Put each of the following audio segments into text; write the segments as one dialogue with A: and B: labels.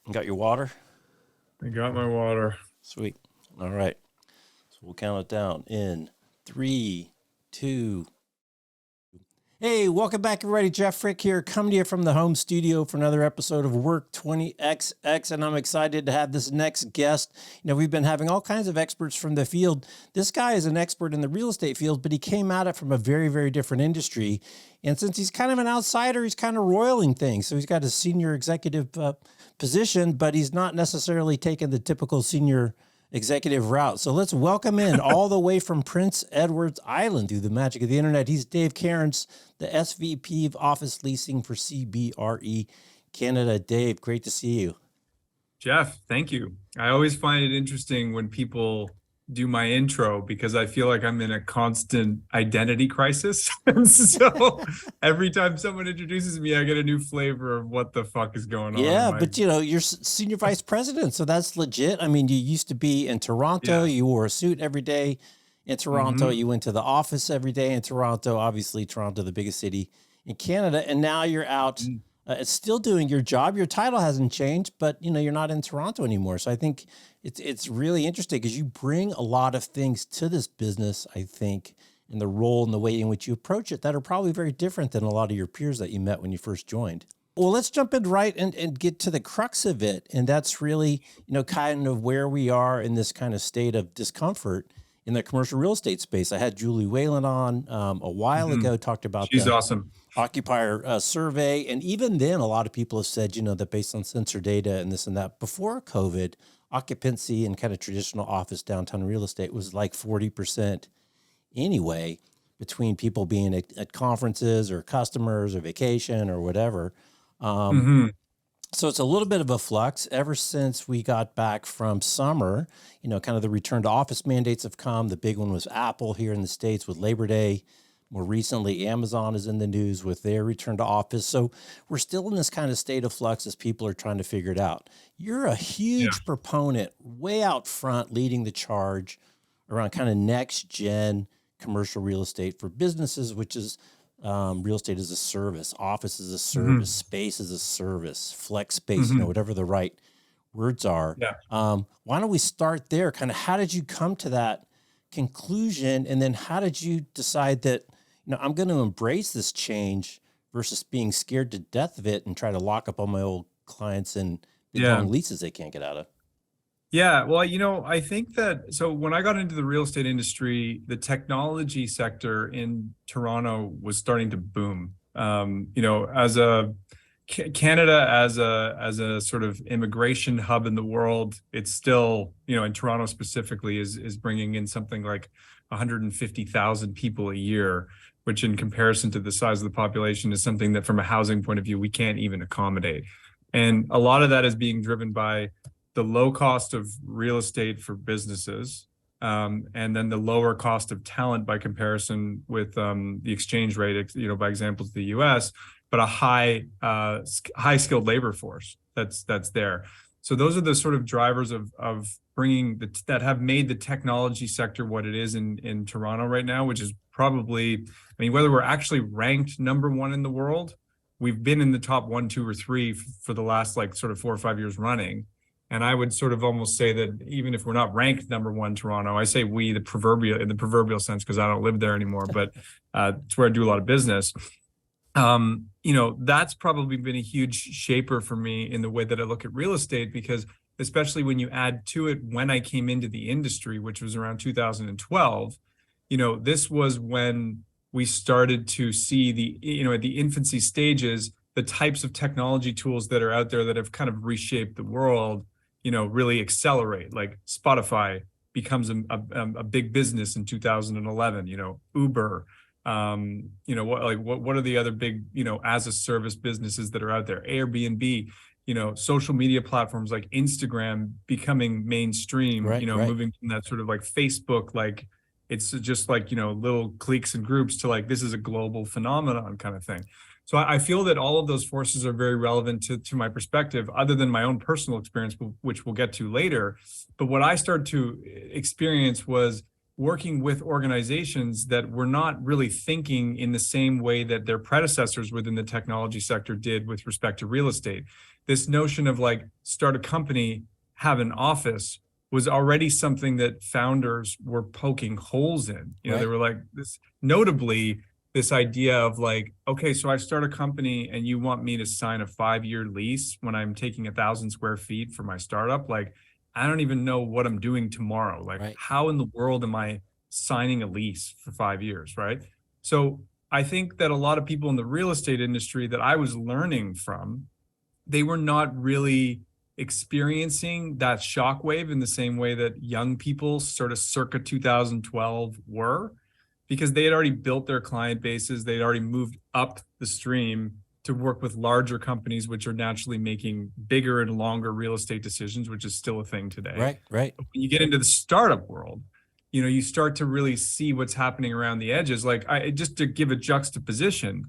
A: You got your water?
B: I got my water.
A: Sweet. All right. So we'll count it down in 3, 2. Hey, welcome back, everybody. Jeff Frick here, coming to you from the home studio for another episode of Work 20XX, and I'm excited to have this next guest. You know, we've been having all kinds of experts from the field. This guy is an expert in the real estate field, but he came at it from a very, very different industry. And since he's kind of an outsider, he's kind of roiling things. So he's got a senior executive position, but he's not necessarily taking the typical senior executive route. So let's welcome in all the way from Prince Edward Island through the magic of the internet. He's Dave Cairns, the SVP of Office Leasing for CBRE Canada. Dave, great to see you.
B: Jeff, thank you. I always find it interesting when people do my intro because I feel like I'm in a constant identity crisis. And so every time someone introduces me, I get a new flavor of what the fuck is going on.
A: Yeah, but you know, you're senior vice president, so that's legit. I mean, you used to be in Toronto. You wore a suit every day in Toronto. You went to the office every day in Toronto. Obviously, Toronto, the biggest city in Canada. And now you're out still doing your job. Your title hasn't changed, but you know, you're not in Toronto anymore. So I think it's really interesting because you bring a lot of things to this business, I think, in the role and the way in which you approach it that are probably very different than a lot of your peers that you met when you first joined. Well, let's jump in right and get to the crux of it. And that's really, you know, kind of where we are in this kind of state of discomfort in the commercial real estate space. I had Julie Whalen on a while ago, talked about
B: She's awesome.
A: Occupier survey. And even then, a lot of people have said, you know, that based on sensor data and this and that, before COVID, occupancy in kind of traditional office downtown real estate was like 40% anyway, between people being at conferences or customers or vacation or whatever. So it's a little bit of a flux ever since we got back from summer. You know, kind of the return to office mandates have come. The big one was Apple here in the States with Labor Day. More recently, Amazon is in the news with their return to office. So we're still in this kind of state of flux as people are trying to figure it out. You're a huge proponent, way out front, leading the charge around kind of next gen commercial real estate for businesses, which is real estate as a service, office as a service, space as a service, flex space, you know, whatever the right words are. Why don't we start there? Kind of how did you come to that conclusion? And then how did you decide that, you know, I'm going to embrace this change versus being scared to death of it and try to lock up all my old clients in big long leases they can't get out of?
B: Yeah, well, you know, I think that, so when I got into the real estate industry, the technology sector in Toronto was starting to boom. You know, as Canada as a sort of immigration hub in the world, it's still, you know, in Toronto specifically is bringing in something like 150,000 people a year, which in comparison to the size of the population is something that from a housing point of view, we can't even accommodate. And a lot of that is being driven by the low cost of real estate for businesses, and then the lower cost of talent by comparison with the exchange rate, you know, by example, to the US, but a high skilled labor force that's there. So those are the sort of drivers of bringing that have made the technology sector what it is in Toronto right now, which is probably, I mean, whether we're actually ranked number one in the world, we've been in the top 1, 2, or 3 for the last like sort of 4 or 5 years running. And I would sort of almost say that even if we're not ranked number one Toronto, I say we, in the proverbial sense, because I don't live there anymore, but it's where I do a lot of business. You know, that's probably been a huge shaper for me in the way that I look at real estate, because especially when you add to it when I came into the industry, which was around 2012, you know, this was when we started to see at the infancy stages, the types of technology tools that are out there that have kind of reshaped the world, you know, really accelerate. Like Spotify becomes a big business in 2011, you know, Uber, you know, what are the other big, you know, as a service businesses that are out there? Airbnb, you know, social media platforms like Instagram becoming mainstream, moving from that sort of like Facebook, like it's just like, you know, little cliques and groups to like, this is a global phenomenon kind of thing. So I feel that all of those forces are very relevant to my perspective, other than my own personal experience, which we'll get to later. But what I started to experience was working with organizations that were not really thinking in the same way that their predecessors within the technology sector did with respect to real estate. This notion of like start a company, have an office was already something that founders were poking holes in. You know, they were like this, notably this idea of like, okay, so I start a company and you want me to sign a 5-year lease when I'm taking 1,000 square feet for my startup. Like, I don't even know what I'm doing tomorrow. Like, how in the world am I signing a lease for 5 years, right? So I think that a lot of people in the real estate industry that I was learning from, they were not really experiencing that shockwave in the same way that young people sort of circa 2012 were, because they had already built their client bases. They'd already moved up the stream to work with larger companies, which are naturally making bigger and longer real estate decisions, which is still a thing today.
A: Right.
B: But when you get into the startup world, you know, you start to really see what's happening around the edges. Like, just to give a juxtaposition,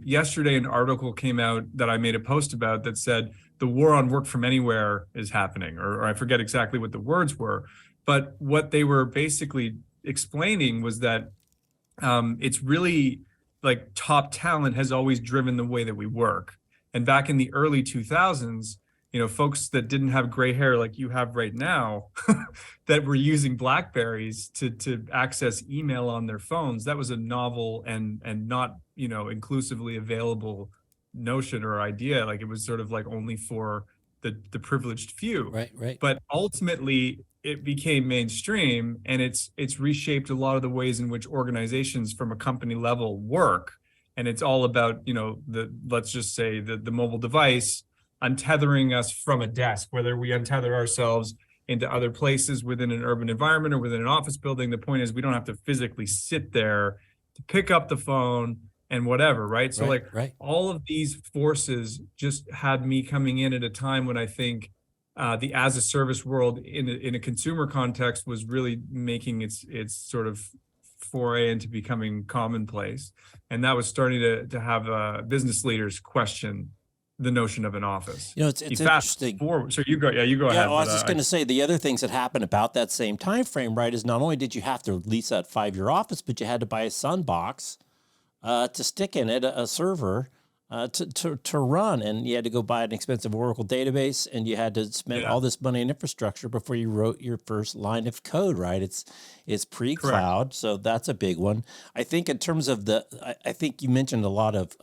B: yesterday an article came out that I made a post about that said the war on work from anywhere is happening, or I forget exactly what the words were, but what they were basically explaining was that it's really like top talent has always driven the way that we work. And back in the early 2000s, you know, folks that didn't have gray hair like you have right now, that were using Blackberries to access email on their phones, that was a novel and not, you know, inclusively available notion or idea. Like, it was sort of like only for the privileged few.
A: Right.
B: But ultimately, it became mainstream, and it's reshaped a lot of the ways in which organizations from a company level work. And it's all about, you know, let's just say the mobile device untethering us from a desk, whether we untether ourselves into other places within an urban environment or within an office building. The point is, we don't have to physically sit there to pick up the phone and whatever, right? So all of these forces just had me coming in at a time when I think the as a service world in a consumer context was really making its sort of foray into becoming commonplace. And that was starting to have business leaders question the notion of an office.
A: You know, it's interesting.
B: So you go ahead.
A: Yeah, I was just going to say, the other things that happened about that same time frame, right, is not only did you have to lease that 5-year office, but you had to buy a Sunbox to stick in it, a server to run, and you had to go buy an expensive Oracle database, and you had to spend all this money in infrastructure before you wrote your first line of code, right? It's pre-cloud, so that's a big one. I think in terms of I think you mentioned a lot of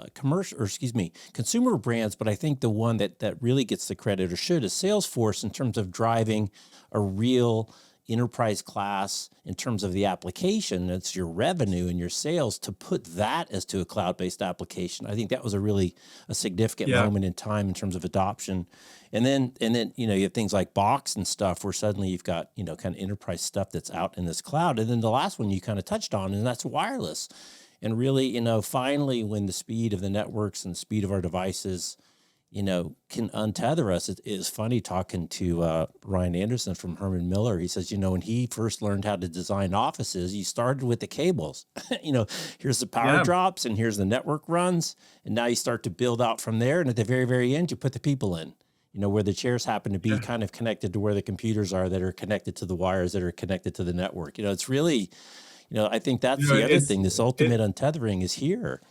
A: consumer brands, but I think the one that really gets the credit, or should, is Salesforce in terms of driving a real enterprise class in terms of the application. It's your revenue and your sales, to put that as to a cloud-based application. I think that was a significant moment in time in terms of adoption. And then, you know, you have things like Box and stuff, where suddenly you've got, you know, kind of enterprise stuff that's out in this cloud. And then the last one you kind of touched on, and that's wireless. And really, you know, finally, when the speed of the networks and the speed of our devices, you know, can untether us. It is funny talking to Ryan Anderson from Herman Miller. He says, you know, when he first learned how to design offices, you started with the cables. You know, here's the power drops, and here's the network runs, and now you start to build out from there. And at the very, very end, you put the people in, you know, where the chairs happen to be kind of connected to where the computers are that are connected to the wires that are connected to the network. You know, it's really, you know, I think that's the other thing. This ultimate untethering is here.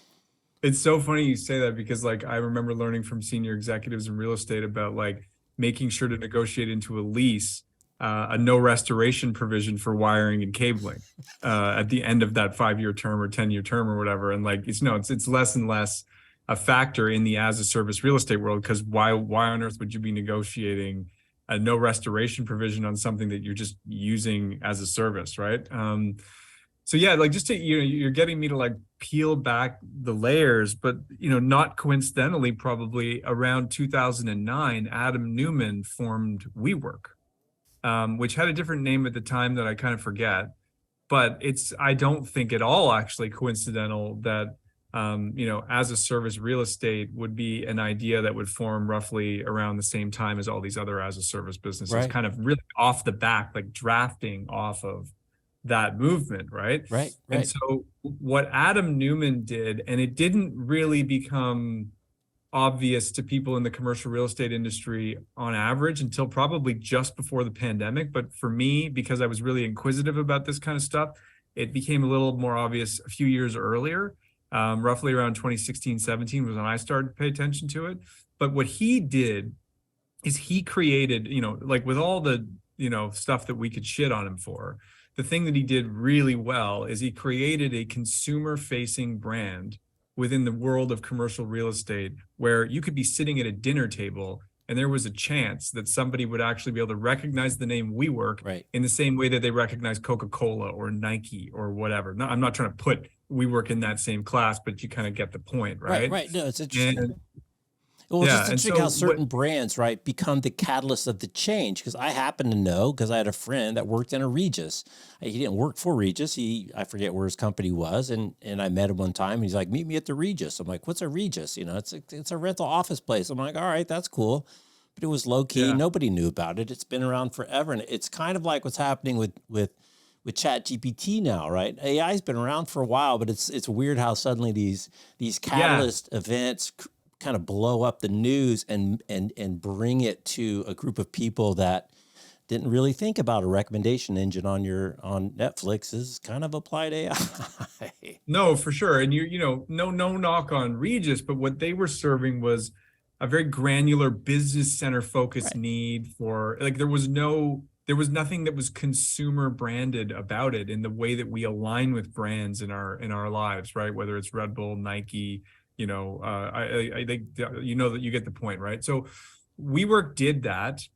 B: It's so funny you say that, because like I remember learning from senior executives in real estate about like making sure to negotiate into a lease a no restoration provision for wiring and cabling at the end of that 5-year term or 10-year term or whatever. And like it's less and less a factor in the as a service real estate world, because why on earth would you be negotiating a no restoration provision on something that you're just using as a service, right? So yeah, like just to, you know, you're getting me to like peel back the layers, but, you know, not coincidentally, probably around 2009, Adam Newman formed WeWork, which had a different name at the time that I kind of forget, but I don't think at all actually coincidental that, you know, as a service real estate would be an idea that would form roughly around the same time as all these other as a service businesses, kind of really off the back, like drafting off of that movement, right? And so what Adam Newman did, and it didn't really become obvious to people in the commercial real estate industry on average until probably just before the pandemic. But for me, because I was really inquisitive about this kind of stuff, it became a little more obvious a few years earlier. Roughly around 2016, 17 was when I started to pay attention to it. But what he did is he created, like with all the, stuff that we could shit on him for, the thing that he did really well is he created a consumer facing brand within the world of commercial real estate where you could be sitting at a dinner table and there was a chance that somebody would actually be able to recognize the name WeWork
A: Right.
B: in the same way that they recognize Coca-Cola or Nike or whatever. No, I'm not trying to put WeWork in that same class, but you kind of get the point, right?
A: Right. No, it's interesting.
B: And
A: Well, it's
B: yeah,
A: just
B: and
A: interesting
B: so
A: how certain
B: what,
A: brands, right, become the catalyst of the change. Because I happen to know, because I had a friend that worked in a Regis. He didn't work for Regis. I forget where his company was, and I met him one time. And he's like, "Meet me at the Regis." I'm like, "What's a Regis?" It's a rental office place. I'm like, "All right, that's cool," but it was low key.
B: yeah,
A: Nobody knew about it. It's been around forever, and it's kind of like what's happening with Chat GPT now, right? AI's been around for a while, but it's weird how suddenly these
B: yeah.
A: catalyst events kind of blow up the news and bring it to a group of people that didn't really think about a recommendation engine on Netflix is kind of applied AI.
B: No, for sure. And no knock on Regis, but what they were serving was a very granular business center focused
A: Right.
B: need for, like, there was nothing that was consumer branded about it in the way that we align with brands in our lives, right? Whether it's Red Bull, Nike, I think that you get the point, right? So WeWork did that.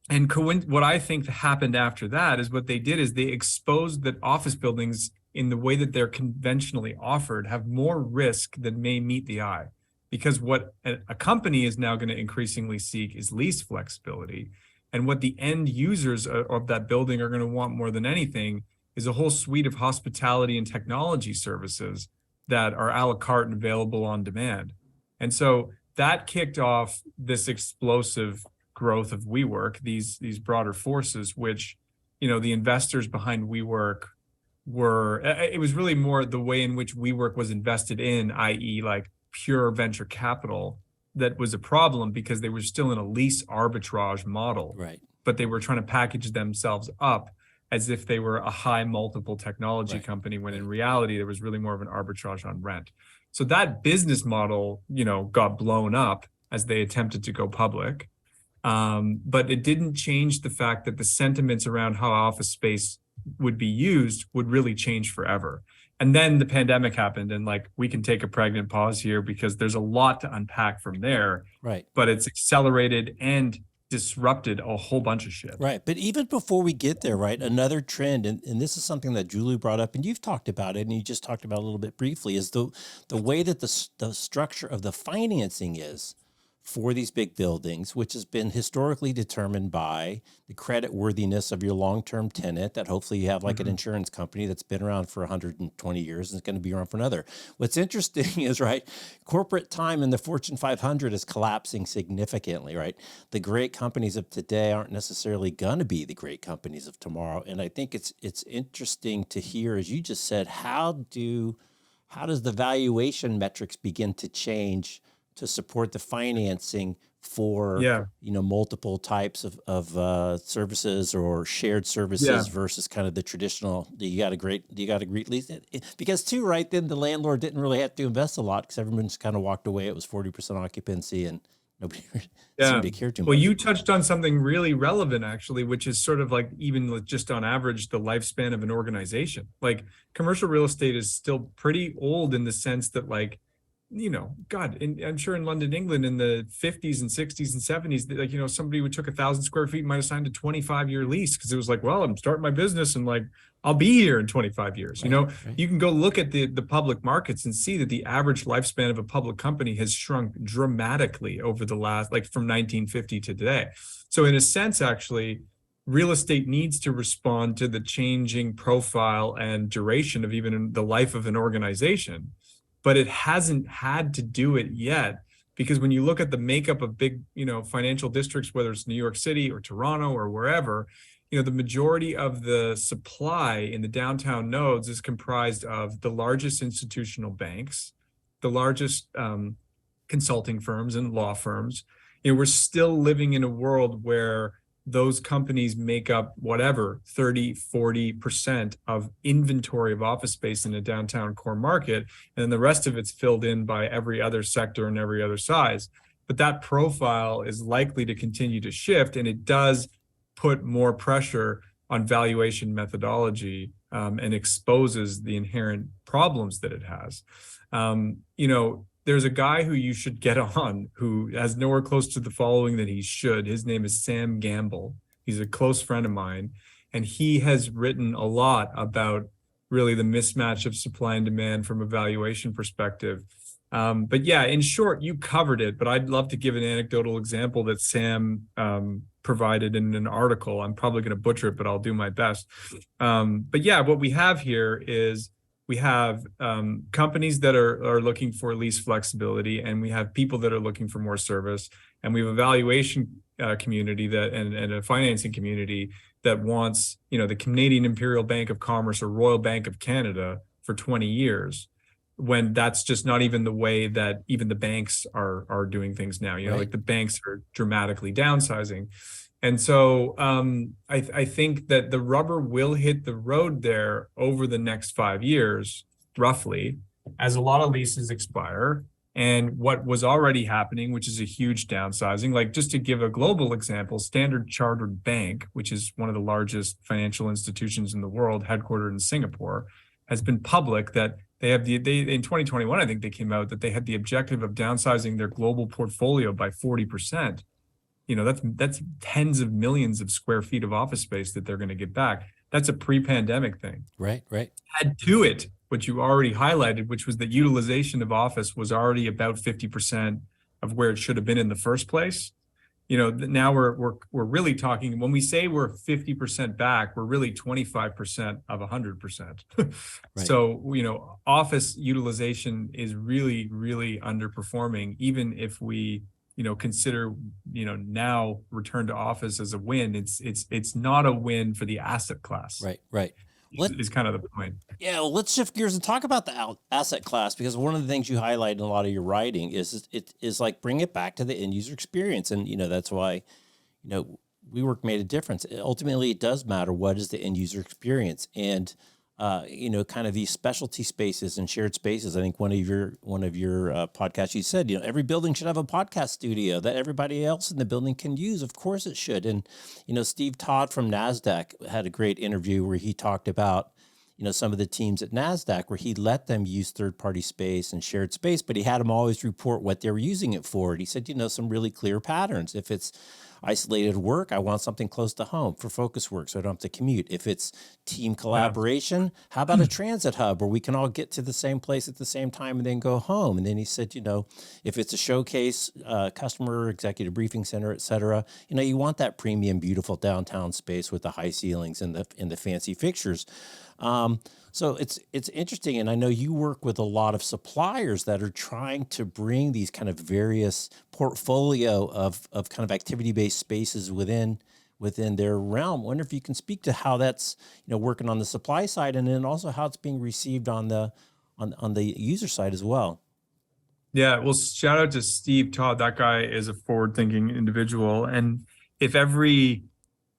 B: And what I think happened after that is what they did is they exposed that office buildings in the way that they're conventionally offered have more risk than may meet the eye. Because what a company is now going to increasingly seek is lease flexibility. And what the end users of that building are going to want more than anything is a whole suite of hospitality and technology services that are a la carte and available on demand. And so that kicked off this explosive growth of WeWork, these broader forces, which, the investors behind WeWork it was really more the way in which WeWork was invested in, i.e. like pure venture capital, that was a problem because they were still in a lease arbitrage model,
A: Right.
B: but they were trying to package themselves up as if they were a high multiple technology
A: Right.
B: company, when in reality, there was really more of an arbitrage on rent. So that business model, got blown up as they attempted to go public. But it didn't change the fact that the sentiments around how office space would be used would really change forever. And then the pandemic happened, and like, we can take a pregnant pause here because there's a lot to unpack from there.
A: Right.
B: But it's accelerated and disrupted a whole bunch of shit.
A: Right. But even before we get there, right, another trend, and this is something that Julie brought up, and you've talked about it, and you just talked about it a little bit briefly, is the way that the structure of the financing is for these big buildings, which has been historically determined by the credit worthiness of your long-term tenant, that hopefully you have like an insurance company that's been around for 120 years and is going to be around for another. What's interesting is, right, corporate time in the Fortune 500 is collapsing significantly, right? The great companies of today aren't necessarily going to be the great companies of tomorrow. And I think it's interesting to hear, as you just said, how does the valuation metrics begin to change to support the financing for multiple types of services or shared services versus kind of the traditional, you got a great lease? Because too, right, then the landlord didn't really have to invest a lot because everyone's kind of walked away. It was 40% occupancy and nobody seemed to care too much.
B: Well, you touched on something really relevant, actually, which is sort of like, even just on average, the lifespan of an organization. Like, commercial real estate is still pretty old in the sense that, like, I'm sure in London, England, in the 50s and 60s and 70s, like, somebody who took 1,000 square feet might have signed a 25-year lease because it was like, well, I'm starting my business and like, I'll be here in 25 years.
A: Right.
B: You can go look at the public markets and see that the average lifespan of a public company has shrunk dramatically over the last, like, from 1950 to today. So in a sense, actually, real estate needs to respond to the changing profile and duration of even the life of an organization. But it hasn't had to do it yet, because when you look at the makeup of big, financial districts, whether it's New York City or Toronto or wherever, the majority of the supply in the downtown nodes is comprised of the largest institutional banks, the largest consulting firms and law firms, we're still living in a world where those companies make up whatever 30-40% of inventory of office space in a downtown core market, and the rest of it's filled in by every other sector and every other size. But that profile is likely to continue to shift, and it does put more pressure on valuation methodology, and exposes the inherent problems that it has. There's a guy who you should get on who has nowhere close to the following that he should. His name is Sam Gamble. He's a close friend of mine, and he has written a lot about really the mismatch of supply and demand from a valuation perspective. But yeah, in short, you covered it, but I'd love to give an anecdotal example that Sam provided in an article. I'm probably going to butcher it, but I'll do my best. But yeah, what we have here is we have companies that are looking for lease flexibility, and we have people that are looking for more service, and we have a valuation community that and a financing community that wants, the Canadian Imperial Bank of Commerce or Royal Bank of Canada for 20 years, when that's just not even the way that even the banks are doing things now.
A: Right.
B: Like the banks are dramatically downsizing. And so I think that the rubber will hit the road there over the next 5 years, roughly, as a lot of leases expire. And what was already happening, which is a huge downsizing, like just to give a global example, Standard Chartered Bank, which is one of the largest financial institutions in the world, headquartered in Singapore, has been public that they in 2021, I think they came out that they had the objective of downsizing their global portfolio by 40%. That's tens of millions of square feet of office space that they're going to get back. That's a pre-pandemic thing.
A: Right.
B: Add to it what you already highlighted, which was that utilization of office was already about 50% of where it should have been in the first place. Now we're really talking, when we say we're 50% back, we're really 25% of 100%. Right. So, office utilization is really, really underperforming, even if we consider, now return to office as a win. It's not a win for the asset class.
A: Right.
B: Is kind of the point.
A: Yeah, well, let's shift gears and talk about the asset class, because one of the things you highlight in a lot of your writing is like bring it back to the end user experience, and that's why WeWork made a difference. Ultimately, it does matter what is the end user experience, and kind of these specialty spaces and shared spaces. I think one of your podcasts, you said, every building should have a podcast studio that everybody else in the building can use. Of course it should. And, Steve Todd from NASDAQ had a great interview where he talked about, some of the teams at NASDAQ where he let them use third-party space and shared space, but he had them always report what they were using it for. And he said, some really clear patterns. If it's isolated work, I want something close to home for focus work so I don't have to commute. If it's team collaboration, how about a transit hub where we can all get to the same place at the same time and then go home? And then he said, if it's a showcase, customer, executive briefing center, et cetera, you want that premium, beautiful downtown space with the high ceilings and the fancy fixtures. So it's interesting, and I know you work with a lot of suppliers that are trying to bring these kind of various portfolio of kind of activity-based spaces within their realm. I wonder if you can speak to how that's working on the supply side, and then also how it's being received on the user side as well.
B: Yeah, well, shout out to Steve Todd. That guy is a forward-thinking individual, and if every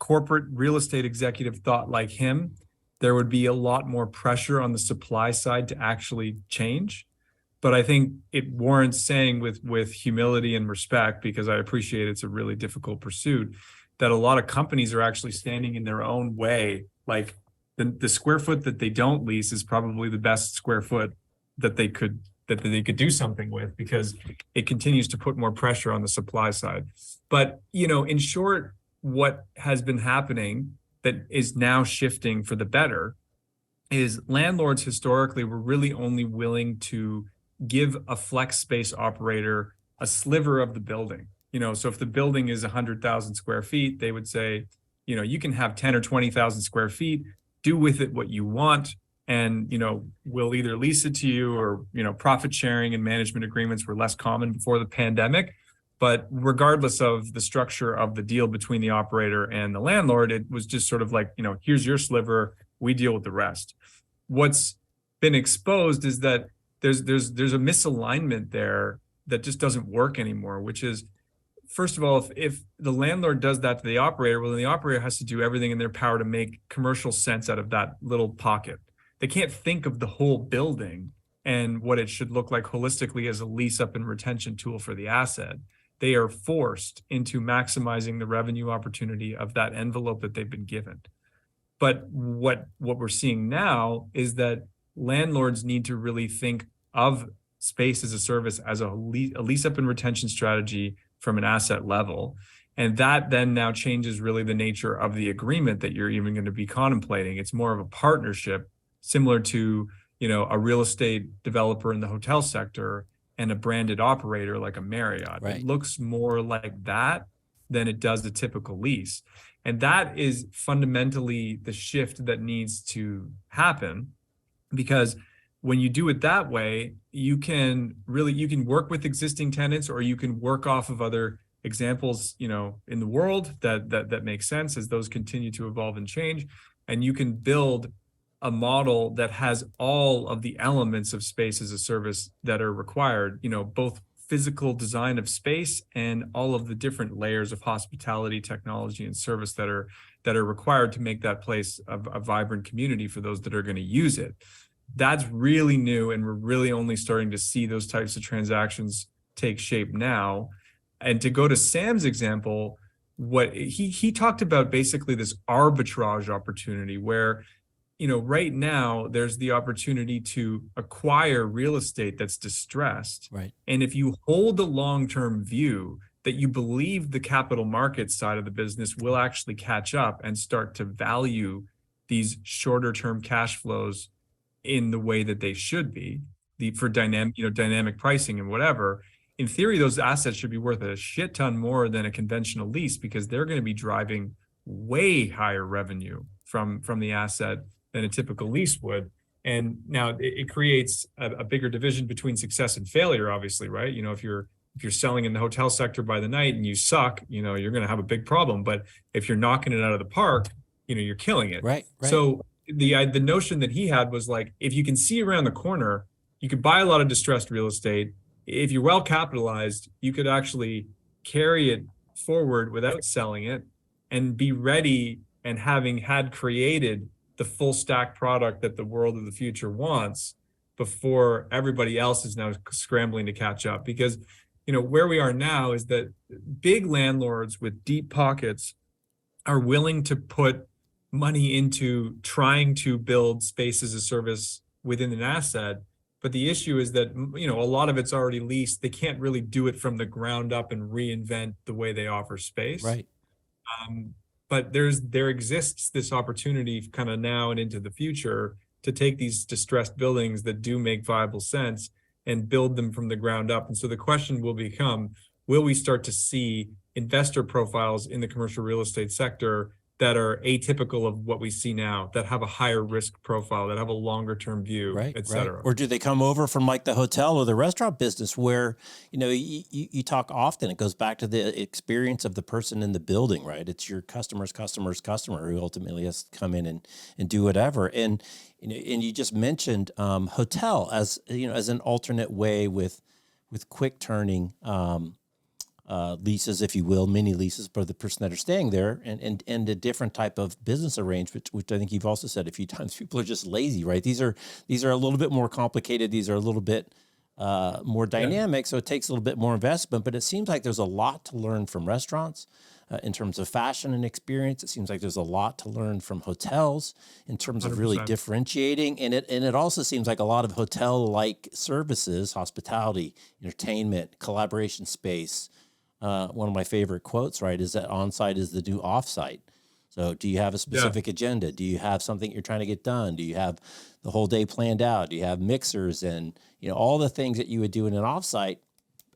B: corporate real estate executive thought like him, there would be a lot more pressure on the supply side to actually change. But I think it warrants saying with humility and respect, because I appreciate it's a really difficult pursuit, that a lot of companies are actually standing in their own way. Like the square foot that they don't lease is probably the best square foot that they could do something with, because it continues to put more pressure on the supply side. But, in short, what has been happening that is now shifting for the better is landlords historically were really only willing to give a flex space operator a sliver of the building. So if the building is 100,000 square feet, they would say, you can have 10 or 20,000 square feet, do with it what you want. And, we'll either lease it to you or, profit sharing and management agreements were less common before the pandemic. But regardless of the structure of the deal between the operator and the landlord, it was just sort of like, here's your sliver, we deal with the rest. What's been exposed is that there's a misalignment there that just doesn't work anymore, which is, first of all, if the landlord does that to the operator, well, then the operator has to do everything in their power to make commercial sense out of that little pocket. They can't think of the whole building and what it should look like holistically as a lease up and retention tool for the asset. They are forced into maximizing the revenue opportunity of that envelope that they've been given. But what we're seeing now is that landlords need to really think of space as a service as a lease up and retention strategy from an asset level. And that then now changes really the nature of the agreement that you're even going to be contemplating. It's more of a partnership, similar to, a real estate developer in the hotel sector and a branded operator like a Marriott.
A: Right.
B: It looks more like that than it does the typical lease. And that is fundamentally the shift that needs to happen, because when you do it that way, you can work with existing tenants, or you can work off of other examples, in the world that make sense as those continue to evolve and change. And you can build a model that has all of the elements of space as a service that are required, both physical design of space and all of the different layers of hospitality, technology, and service that are required to make that place a vibrant community for those that are going to use it. That's really new, and we're really only starting to see those types of transactions take shape now. And to go to Sam's example, what he talked about, basically this arbitrage opportunity where, right now there's the opportunity to acquire real estate that's distressed.
A: Right. And
B: And if you hold the long-term view that you believe the capital markets side of the business will actually catch up and start to value these shorter term cash flows in the way that they should be, for dynamic pricing and whatever, in theory, those assets should be worth a shit ton more than a conventional lease, because they're going to be driving way higher revenue from the asset than a typical lease would. And now it creates a bigger division between success and failure, obviously, right? If you're selling in the hotel sector by the night and you suck, you're going to have a big problem. But if you're knocking it out of the park, you're killing it.
A: Right.
B: So the notion that he had was like, if you can see around the corner, you could buy a lot of distressed real estate. If you're well capitalized, you could actually carry it forward without selling it and be ready, and having had created the full stack product that the world of the future wants before everybody else is now scrambling to catch up. Because, where we are now is that big landlords with deep pockets are willing to put money into trying to build space as a service within an asset. But the issue is that, a lot of it's already leased. They can't really do it from the ground up and reinvent the way they offer space.
A: Right.
B: But there exists this opportunity kind of now and into the future to take these distressed buildings that do make viable sense and build them from the ground up. And so the question will become, will we start to see investor profiles in the commercial real estate sector that are atypical of what we see now, that have a higher risk profile, that have a longer term view, et cetera?
A: Or do they come over from like the hotel or the restaurant business where, you talk often, it goes back to the experience of the person in the building, right? It's your customer who ultimately has to come in and do whatever. And, and you just mentioned hotel as an alternate way with quick turning leases, if you will, mini leases for the person that are staying there, and a different type of business arrangement, which I think you've also said a few times. People are just lazy, right? These are a little bit more complicated. These are a little bit more dynamic, so it takes a little bit more investment. But it seems like there's a lot to learn from restaurants in terms of fashion and experience. It seems like there's a lot to learn from hotels in terms of really
B: 100%.
A: differentiating. And it also seems like a lot of hotel-like services, hospitality, entertainment, collaboration space. One of my favorite quotes, right, is that on-site is the new off-site. So do you have a specific agenda? Do you have something you're trying to get done? Do you have the whole day planned out? Do you have mixers and, all the things that you would do in an off-site?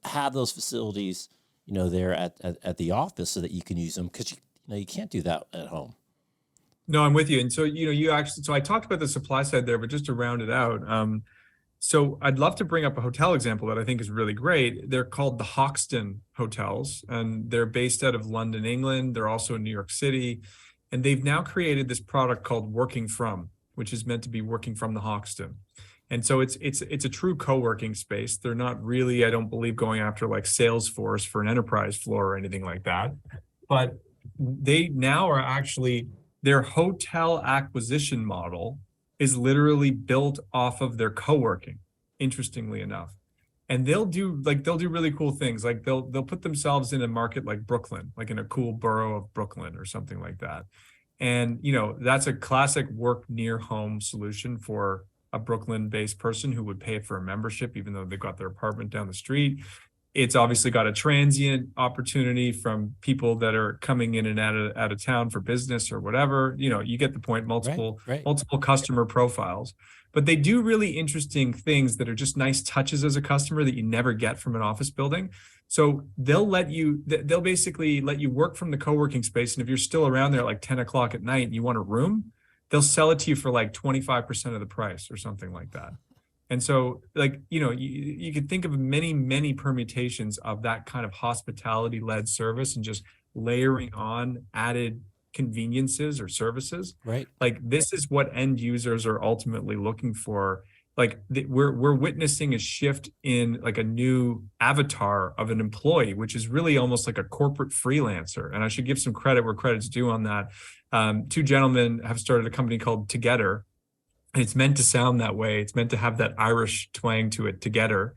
A: Have those facilities, there at the office so that you can use them, because you can't do that at home.
B: No, I'm with you. And so, so I talked about the supply side there, but just to round it out, so I'd love to bring up a hotel example that I think is really great. They're called the Hoxton Hotels, and they're based out of London, England. They're also in New York City. And they've now created this product called Working From, which is meant to be working from the Hoxton. And so it's a true co-working space. They're not really, I don't believe, going after like Salesforce for an enterprise floor or anything like that. But they now are actually, their hotel acquisition model is literally built off of their co-working, interestingly enough. And they'll do really cool things. Like they'll put themselves in a market like Brooklyn, like in a cool borough of Brooklyn or something like that. And, you know, that's a classic work near home solution for a Brooklyn-based person who would pay for a membership, even though they've got their apartment down the street. It's obviously got a transient opportunity from people that are coming in and out of town for business or whatever. You know, you get the point, multiple customer profiles. But they do really interesting things that are just nice touches as a customer that you never get from an office building. So they'll basically let you work from the co-working space. And if you're still around there at like 10 o'clock at night and you want a room, they'll sell it to you for like 25% of the price or something like that. And so, like, you know, you could think of many, many permutations of that kind of hospitality-led service and just layering on added conveniences or services.
A: Right.
B: Like, this is what end users are ultimately looking for. Like, we're witnessing a shift in like a new avatar of an employee, which is really almost like a corporate freelancer. And I should give some credit where credit's due on that. Two gentlemen have started a company called Together. And it's meant to sound that way. It's meant to have that Irish twang to it, Together.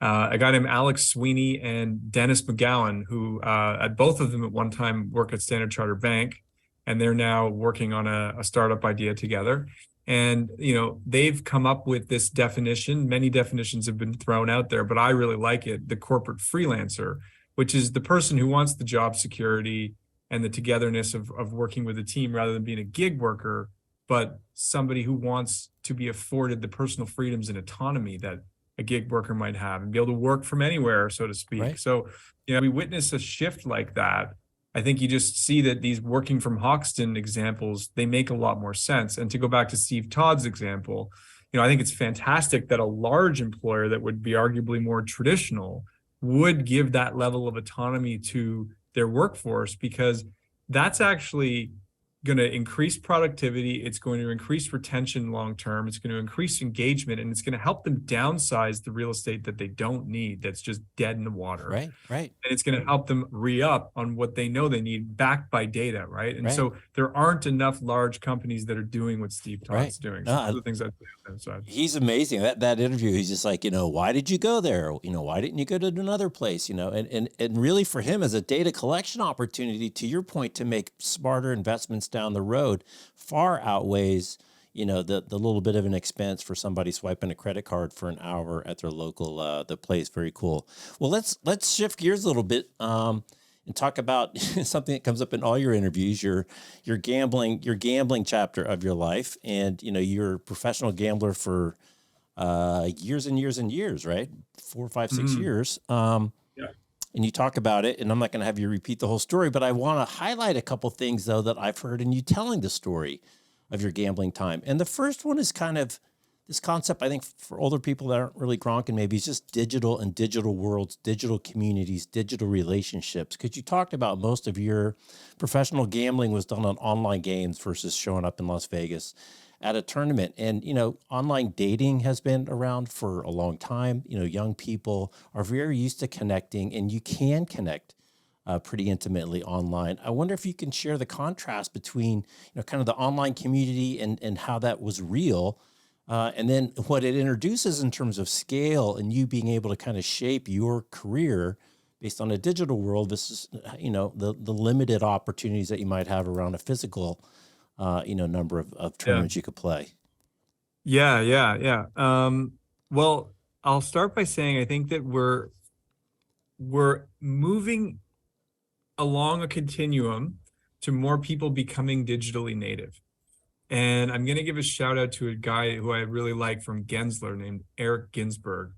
B: A guy named Alex Sweeney and Dennis McGowan, who at both of them at one time work at Standard Chartered Bank, and they're now working on a startup idea together. And, you know, they've come up with this definition. Many definitions have been thrown out there, but I really like it. The corporate freelancer, which is the person who wants the job security and the togetherness of working with a team rather than being a gig worker, but somebody who wants to be afforded the personal freedoms and autonomy that a gig worker might have and be able to work from anywhere, so to speak. Right. So, you know, we witness a shift like that. I think you just see that these working from Hoxton examples, they make a lot more sense. And to go back to Steve Todd's example, you know, I think it's fantastic that a large employer that would be arguably more traditional would give that level of autonomy to their workforce, because that's actually going to increase productivity. It's going to increase retention long term. It's going to increase engagement, and it's going to help them downsize the real estate that they don't need, that's just dead in the water.
A: Right. And
B: it's going to help them re-up on what they know they need, backed by data, right? And so there aren't enough large companies that are doing what Steve Todd's doing. So those are the things
A: he's amazing. That interview, he's just like, you know, why did you go there? You know, why didn't you go to another place? You know, and really for him as a data collection opportunity, to your point, to make smarter investments down the road far outweighs, you know, the little bit of an expense for somebody swiping a credit card for an hour at their local the place. Very cool. Well, let's shift gears a little bit and talk about something that comes up in all your interviews, your gambling chapter of your life. And, you know, you're a professional gambler for years and years and years, right? 4, 5, 6 years. And you talk about it, and I'm not going to have you repeat the whole story, but I want to highlight a couple things, though, that I've heard in you telling the story of your gambling time. And the first one is kind of this concept, I think, for older people that aren't really gronking, maybe it's just digital and digital worlds, digital communities, digital relationships. Because you talked about most of your professional gambling was done on online games versus showing up in Las Vegas at a tournament. And, you know, online dating has been around for a long time. You know, young people are very used to connecting, and you can connect pretty intimately online. I wonder if you can share the contrast between, you know, kind of the online community and how that was real, and then what it introduces in terms of scale and you being able to kind of shape your career based on a digital world. This is, you know, the limited opportunities that you might have around a physical you know, number of tournaments you could play.
B: Yeah. Well, I'll start by saying I think that we're moving along a continuum to more people becoming digitally native. And I'm going to give a shout out to a guy who I really like from Gensler named Eric Ginsberg,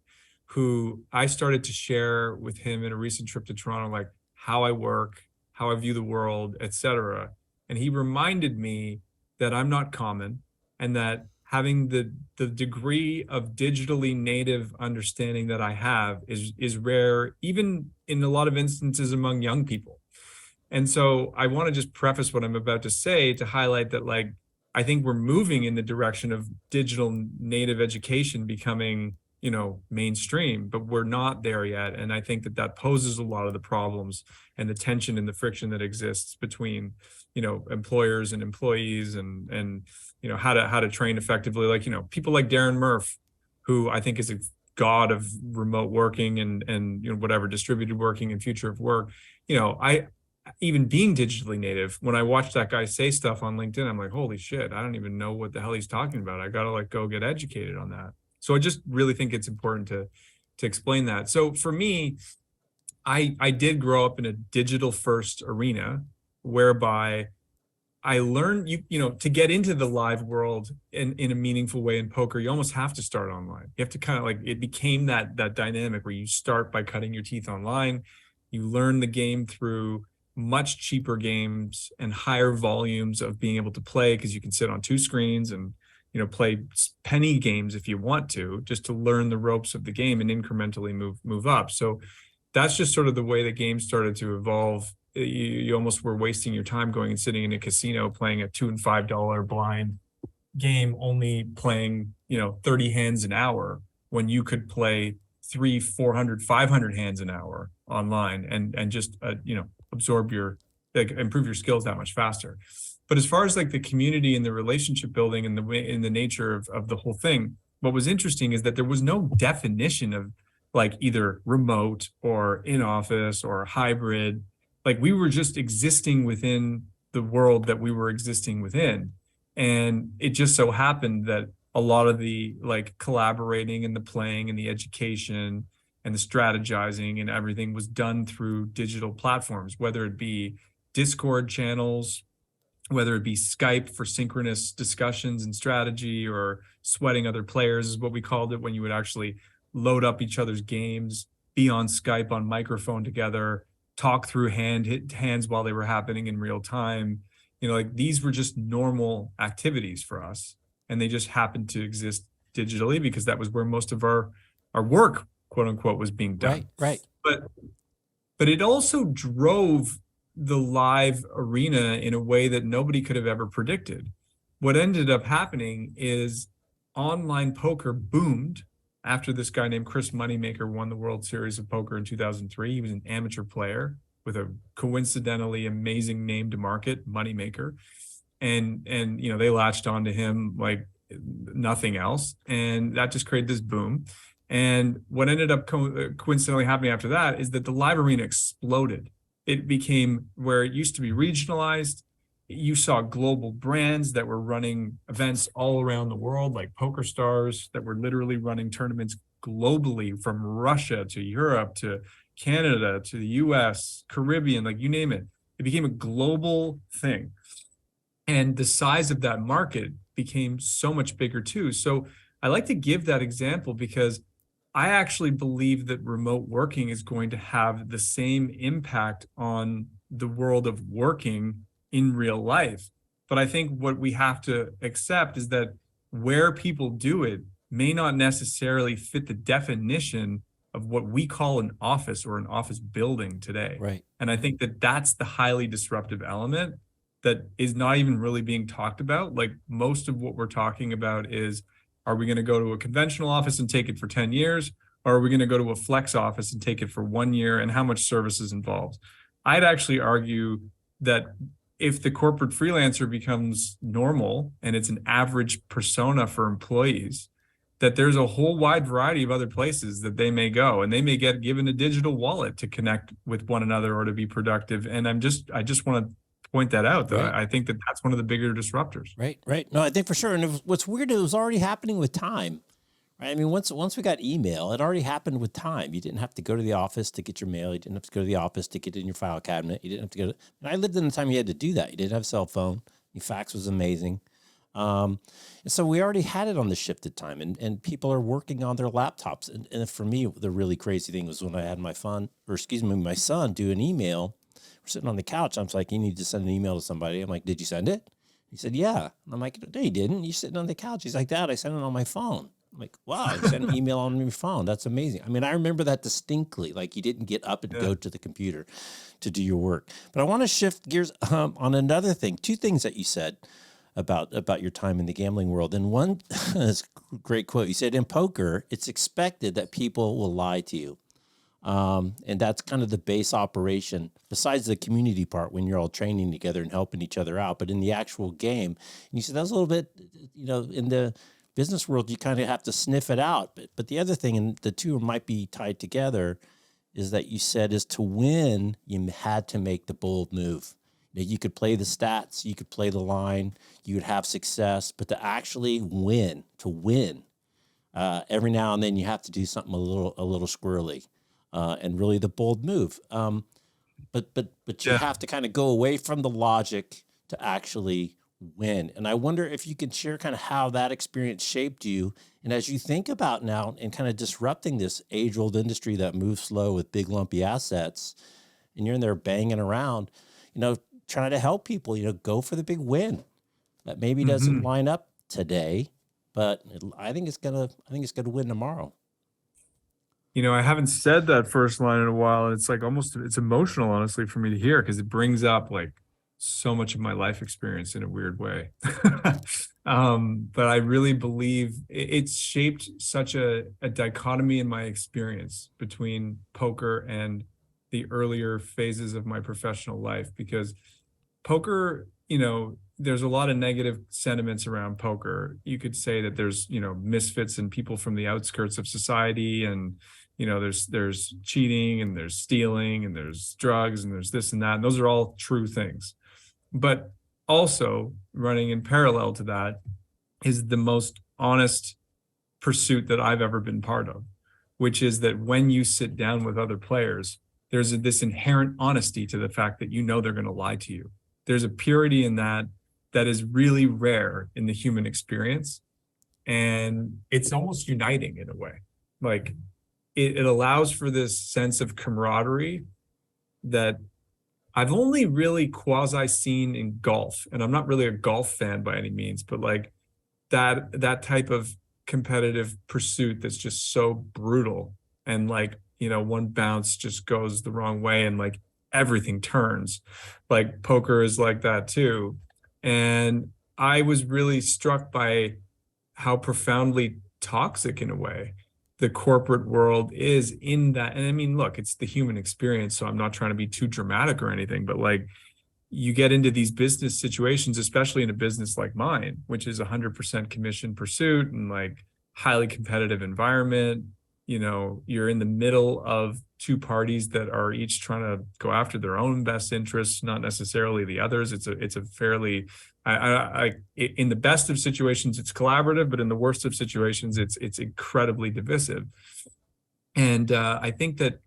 B: who I started to share with him in a recent trip to Toronto, like how I work, how I view the world, etc. And he reminded me that I'm not common, and that having the degree of digitally native understanding that I have is rare, even in a lot of instances among young people. And so I want to just preface what I'm about to say to highlight that, like, I think we're moving in the direction of digital native education becoming, mainstream, but we're not there yet. And I think that poses a lot of the problems and the tension and the friction that exists between, employers and employees, and how to train effectively. Like, people like Darren Murph, who I think is a god of remote working and whatever, distributed working and future of work. I, even being digitally native, when I watch that guy say stuff on LinkedIn, I'm like, holy shit, I don't even know what the hell he's talking about. I gotta go get educated on that. So I just really think it's important to explain that. So for me, I did grow up in a digital first arena whereby I learned, to get into the live world in a meaningful way in poker, you almost have to start online. You have to kind of it became that dynamic where you start by cutting your teeth online. You learn the game through much cheaper games and higher volumes of being able to play, because you can sit on two screens and play penny games if you want to, just to learn the ropes of the game and incrementally move up. So that's just sort of the way the game started to evolve. You almost were wasting your time going and sitting in a casino playing a $2 and $5 blind game, only playing 30 hands an hour, when you could play 300, 400, 500 hands an hour online and just absorb improve your skills that much faster. But as far as the community and the relationship building and the nature of the whole thing, what was interesting is that there was no definition of either remote or in office or hybrid. We were just existing within the world that we were existing within. And it just so happened that a lot of the collaborating and the playing and the education and the strategizing and everything was done through digital platforms, whether it be Discord channels, whether it be Skype for synchronous discussions and strategy, or sweating other players is what we called it, when you would actually load up each other's games, be on Skype on microphone together, talk through hands while they were happening in real time. These were just normal activities for us, and they just happened to exist digitally because that was where most of our work, quote unquote, was being done.
A: Right.
B: But it also drove the live arena in a way that nobody could have ever predicted. What ended up happening is online poker boomed after this guy named Chris Moneymaker won the World Series of Poker in 2003. He was an amateur player with a coincidentally amazing name to market, Moneymaker. And they latched onto him like nothing else. And that just created this boom. And what ended up coincidentally happening after that is that the live arena exploded. It became where it used to be regionalized. You saw global brands that were running events all around the world, like Poker Stars, that were literally running tournaments globally, from Russia to Europe to Canada to the US, Caribbean, you name it. It became a global thing. And the size of that market became so much bigger too. So I like to give that example because I actually believe that remote working is going to have the same impact on the world of working in real life. But I think what we have to accept is that where people do it may not necessarily fit the definition of what we call an office or an office building today.
A: Right.
B: And I think that that's the highly disruptive element that is not even really being talked about. Most of what we're talking about is, are we going to go to a conventional office and take it for 10 years? Or are we going to go to a flex office and take it for 1 year? And how much service is involved? I'd actually argue that if the corporate freelancer becomes normal and it's an average persona for employees, that there's a whole wide variety of other places that they may go, and they may get given a digital wallet to connect with one another or to be productive. And I just want to point that out, though.
A: Right.
B: I think that that's one of the bigger disruptors.
A: Right. No, I think for sure. And what's weird, it was already happening with time. Right? I mean, once we got email, it already happened with time. You didn't have to go to the office to get your mail. You didn't have to go to the office to get it in your file cabinet. You didn't have to go to, and I lived in the time you had to do that. You didn't have a cell phone. Your fax was amazing. And so we already had it on the shifted time, and people are working on their laptops. And for me, the really crazy thing was when I had my son do an email. We're sitting on the couch. I was like, you need to send an email to somebody. I'm like, did you send it? He said, yeah. And I'm like, no, you didn't. You're sitting on the couch. He's like, Dad, I sent it on my phone. I'm like, wow, you sent an email on your phone. That's amazing. I mean, I remember that distinctly. You didn't get up and go to the computer to do your work. But I want to shift gears on another thing. Two things that you said. about your time in the gambling world. And one is a great quote. You said, in poker, it's expected that people will lie to you. And that's kind of the base operation, besides the community part when you're all training together and helping each other out. But in the actual game, and you said that's a little bit, in the business world, you kind of have to sniff it out. But the other thing, and the two might be tied together, is that you said is to win, you had to make the bold move. You could play the stats, you could play the line, you would have success, but to actually win, every now and then you have to do something a little squirrely, and really the bold move. But you have to kind of go away from the logic to actually win. And I wonder if you could share kind of how that experience shaped you. And as you think about now and kind of disrupting this age-old industry that moves slow with big lumpy assets, and you're in there banging around, trying to help people, go for the big win that maybe doesn't line up today, but I think it's gonna win tomorrow.
B: I haven't said that first line in a while, and it's like it's emotional, honestly, for me to hear, because it brings up like so much of my life experience in a weird way. But I really believe it's shaped such a dichotomy in my experience between poker and the earlier phases of my professional life, because poker, there's a lot of negative sentiments around poker. You could say that there's, misfits and people from the outskirts of society, and, there's cheating and there's stealing and there's drugs and there's this and that. And those are all true things. But also running in parallel to that is the most honest pursuit that I've ever been part of, which is that when you sit down with other players, there's this inherent honesty to the fact that they're going to lie to you. There's a purity in that is really rare in the human experience. And it's almost uniting in a way. Like it allows for this sense of camaraderie that I've only really quasi seen in golf. And I'm not really a golf fan by any means, but like that type of competitive pursuit that's just so brutal, and like, one bounce just goes the wrong way and like everything turns. Like poker is like that too. And I was really struck by how profoundly toxic, in a way, the corporate world is in that. And I mean, look, it's the human experience, so I'm not trying to be too dramatic or anything, but like you get into these business situations, especially in a business like mine, which is 100% commission pursuit and like highly competitive environment. You're in the middle of two parties that are each trying to go after their own best interests, not necessarily the others. It's a fairly, in the best of situations, it's collaborative, but in the worst of situations, it's incredibly divisive. And I think that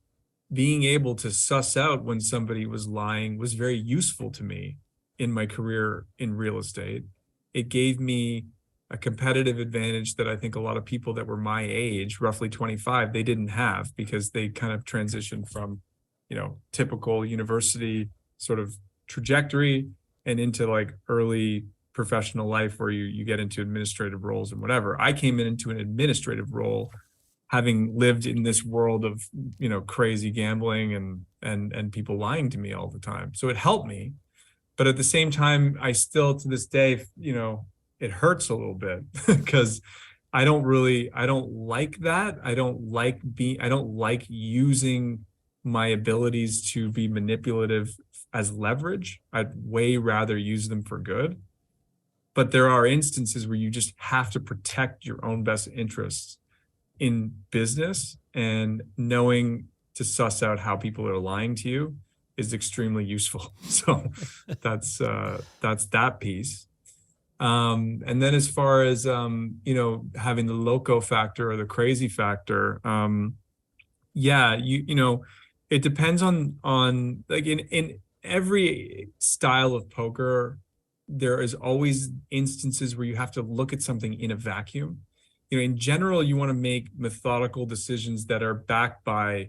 B: being able to suss out when somebody was lying was very useful to me in my career in real estate. It gave me a competitive advantage that I think a lot of people that were my age, roughly 25, they didn't have, because they kind of transitioned from, typical university sort of trajectory and into like early professional life where you get into administrative roles and whatever. I came into an administrative role, having lived in this world of, crazy gambling and people lying to me all the time. So it helped me. But at the same time, I still, to this day, it hurts a little bit because I don't like that. I don't like using my abilities to be manipulative as leverage. I'd way rather use them for good. But there are instances where you just have to protect your own best interests in business, and knowing to suss out how people are lying to you is extremely useful. So that's that piece. And then as far as, having the loco factor or the crazy factor, it depends on like in every style of poker, there is always instances where you have to look at something in a vacuum. In general, you want to make methodical decisions that are backed by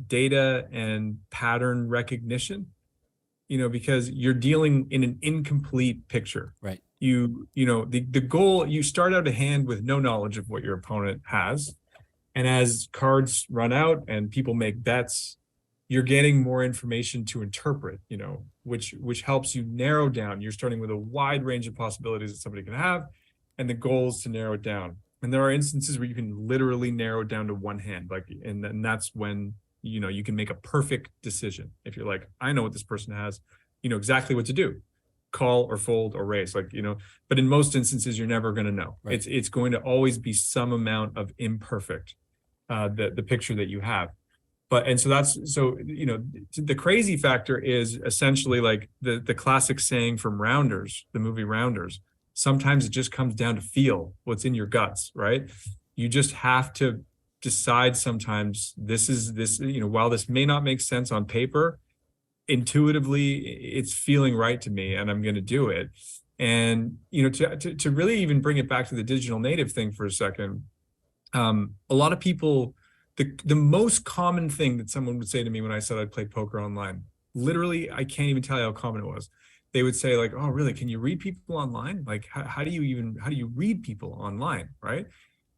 B: data and pattern recognition, because you're dealing in an incomplete picture.
A: Right.
B: The goal, you start out a hand with no knowledge of what your opponent has. And as cards run out and people make bets, you're getting more information to interpret, which helps you narrow down. You're starting with a wide range of possibilities that somebody can have, and the goal is to narrow it down. And there are instances where you can literally narrow it down to one hand, and that's when you can make a perfect decision. If you're like, I know what this person has, you know exactly what to do, call or fold or raise, but in most instances, you're never going to know.
A: Right.
B: It's going to always be some amount of imperfect, the picture that you have. And so the crazy factor is essentially like the classic saying from Rounders, the movie Rounders. Sometimes it just comes down to feel what's in your guts, right? You just have to decide sometimes this, while this may not make sense on paper, intuitively it's feeling right to me and I'm going to do it. And, to really even bring it back to the digital native thing for a second, a lot of people, the most common thing that someone would say to me when I said I'd play poker online, literally, I can't even tell you how common it was. They would say like, oh, really? Can you read people online? Like, how do you read people online? Right.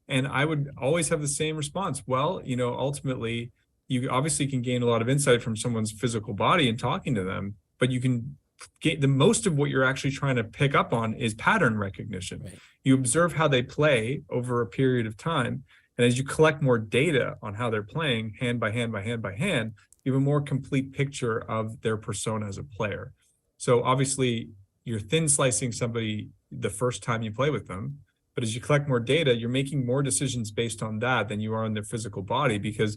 B: And I would always have the same response. Well, ultimately, you obviously can gain a lot of insight from someone's physical body and talking to them, but you can get the most of what you're actually trying to pick up on is pattern recognition. Right. You observe how they play over a period of time. And as you collect more data on how they're playing hand by hand by hand by hand, you have a more complete picture of their persona as a player. So obviously you're thin slicing somebody the first time you play with them, but as you collect more data, you're making more decisions based on that than you are on their physical body, because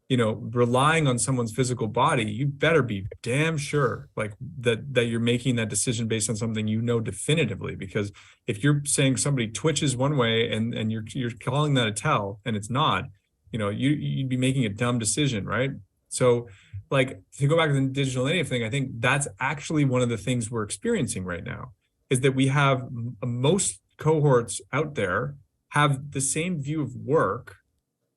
B: relying on someone's physical body, you better be damn sure like that you're making that decision based on something definitively. Because if you're saying somebody twitches one way and you're calling that a tell and it's not, you'd be making a dumb decision, right? So like to go back to the digital native thing, I think that's actually one of the things we're experiencing right now, is that we have most cohorts out there have the same view of work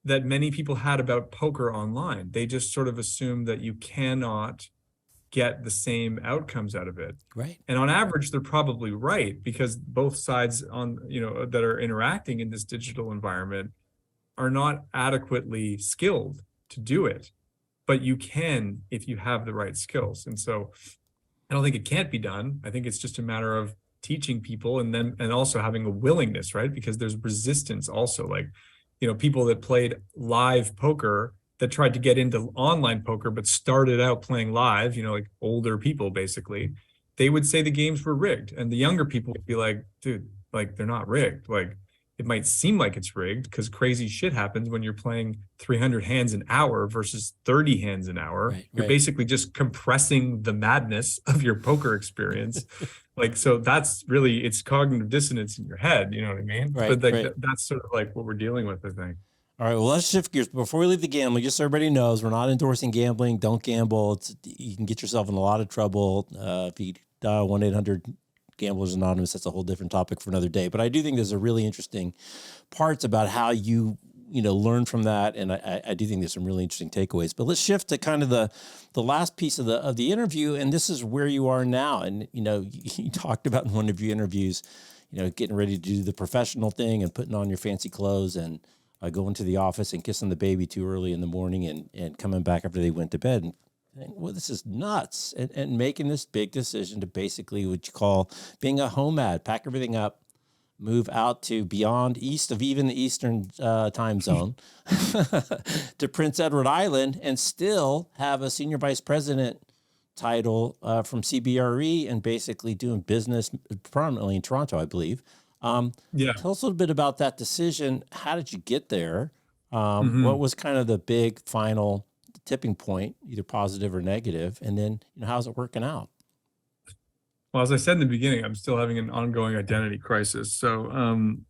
B: that many people had about poker online. They just sort of assume that you cannot get the same outcomes out of it.
A: Right.
B: And on average, they're probably right, because both sides that are interacting in this digital environment are not adequately skilled to do it. But you can if you have the right skills. And so I don't think it can't be done. I think it's just a matter of teaching people and also having a willingness, right? Because there's resistance also, like, people that played live poker that tried to get into online poker, but started out playing live, like older people, basically, they would say the games were rigged. And the younger people would be like, dude, like, they're not rigged. Like, it might seem like it's rigged because crazy shit happens when you're playing 300 hands an hour versus 30 hands an hour.
A: Right,
B: you're basically just compressing the madness of your poker experience. So that's really, it's cognitive dissonance in your head. You know what I mean?
A: Right,
B: but that's sort of like what we're dealing with, I think.
A: All right, well, let's shift gears. Before we leave the gambling, just so everybody knows, we're not endorsing gambling. Don't gamble. You can get yourself in a lot of trouble if you dial 1-800 Gamblers Anonymous. That's a whole different topic for another day. But I do think there's a really interesting parts about how you learn from that, and I do think there's some really interesting takeaways. But let's shift to kind of the last piece of the interview, and this is where you are now. And you talked about in one of your interviews, getting ready to do the professional thing and putting on your fancy clothes and going to the office and kissing the baby too early in the morning and coming back after they went to bed. And well, this is nuts. And making this big decision to basically what you call being a homad, pack everything up, move out to beyond east of even the Eastern time zone to Prince Edward Island and still have a senior vice president title from CBRE and basically doing business prominently in Toronto, I believe. Tell us a little bit about that decision. How did you get there? What was kind of the big final tipping point, either positive or negative? And then, how's it working out?
B: Well, as I said in the beginning, I'm still having an ongoing identity crisis. So, and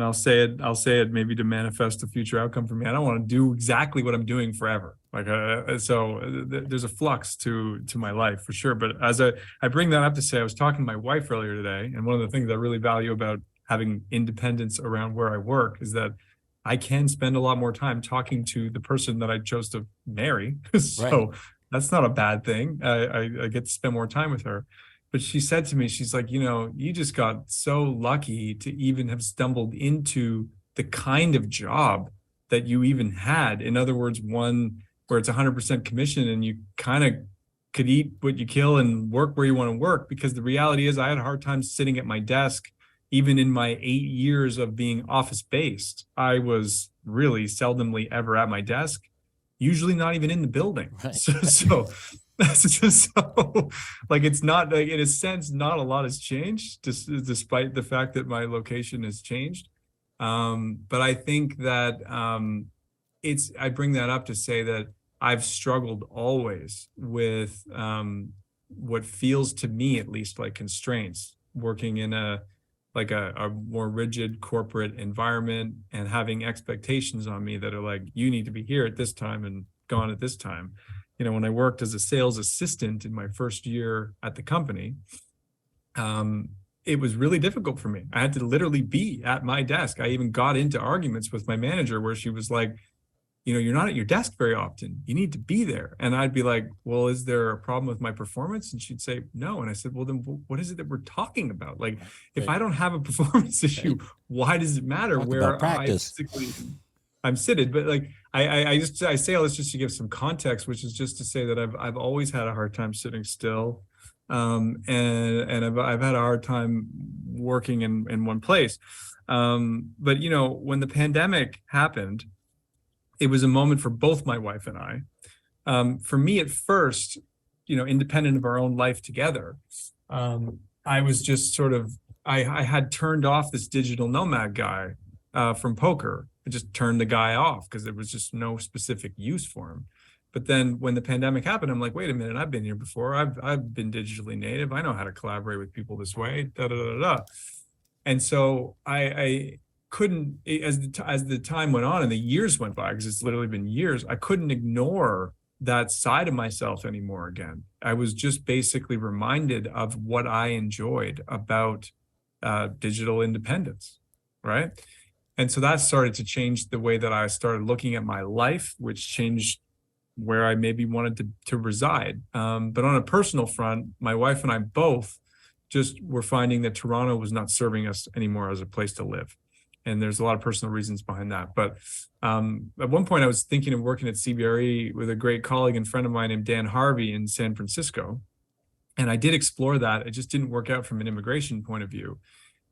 B: I'll say it maybe to manifest a future outcome for me. I don't want to do exactly what I'm doing forever. There's a flux to my life for sure. But as I bring that up to say, I was talking to my wife earlier today, and one of the things I really value about having independence around where I work is that I can spend a lot more time talking to the person that I chose to marry. So that's not a bad thing. I get to spend more time with her. But she said to me, she's like, you just got so lucky to even have stumbled into the kind of job that you even had. In other words, one where it's 100% commission and you kind of could eat what you kill and work where you want to work. Because the reality is I had a hard time sitting at my desk. Even in my 8 years of being office based, I was really seldomly ever at my desk, usually not even in the building.
A: Right.
B: So like, it's not, like, in a sense, not a lot has changed, despite the fact that my location has changed. But I think that I bring that up to say that I've struggled always with what feels to me, at least, like constraints, working in a more rigid corporate environment and having expectations on me that are like, you need to be here at this time and gone at this time. You know, when I worked as a sales assistant in my first year at the company, it was really difficult for me. I had to literally be at my desk. I even got into arguments with my manager where she was like, you know, you're not at your desk very often. You need to be there. And I'd be like, well, is there a problem with my performance? And she'd say, no. And I said, well, then what is it that we're talking about? Like, if I don't have a performance issue, why does it matter
A: Talk
B: where
A: about practice.
B: I'm seated? But like, I say all this just to give some context, which is just to say that I've always had a hard time sitting still. And I've had a hard time working in one place. But, you know, when the pandemic happened, it was a moment for both my wife and I. For me at first, you know, independent of our own life together, I was just sort of, I had turned off this digital nomad guy from poker. I just turned the guy off because there was just no specific use for him. But then when the pandemic happened, I'm like, wait a minute, I've been here before. I've been digitally native. I know how to collaborate with people this way, da, da, da, da. And so I couldn't, as the time went on and the years went by, because it's literally been years, I couldn't ignore that side of myself anymore again. I was just basically reminded of what I enjoyed about digital independence, right? And so that started to change the way that I started looking at my life, which changed where I maybe wanted to reside. But on a personal front, my wife and I both just were finding that Toronto was not serving us anymore as a place to live. And there's a lot of personal reasons behind that. But at one point I was thinking of working at CBRE with a great colleague and friend of mine named Dan Harvey in San Francisco. And I did explore that. It just didn't work out from an immigration point of view.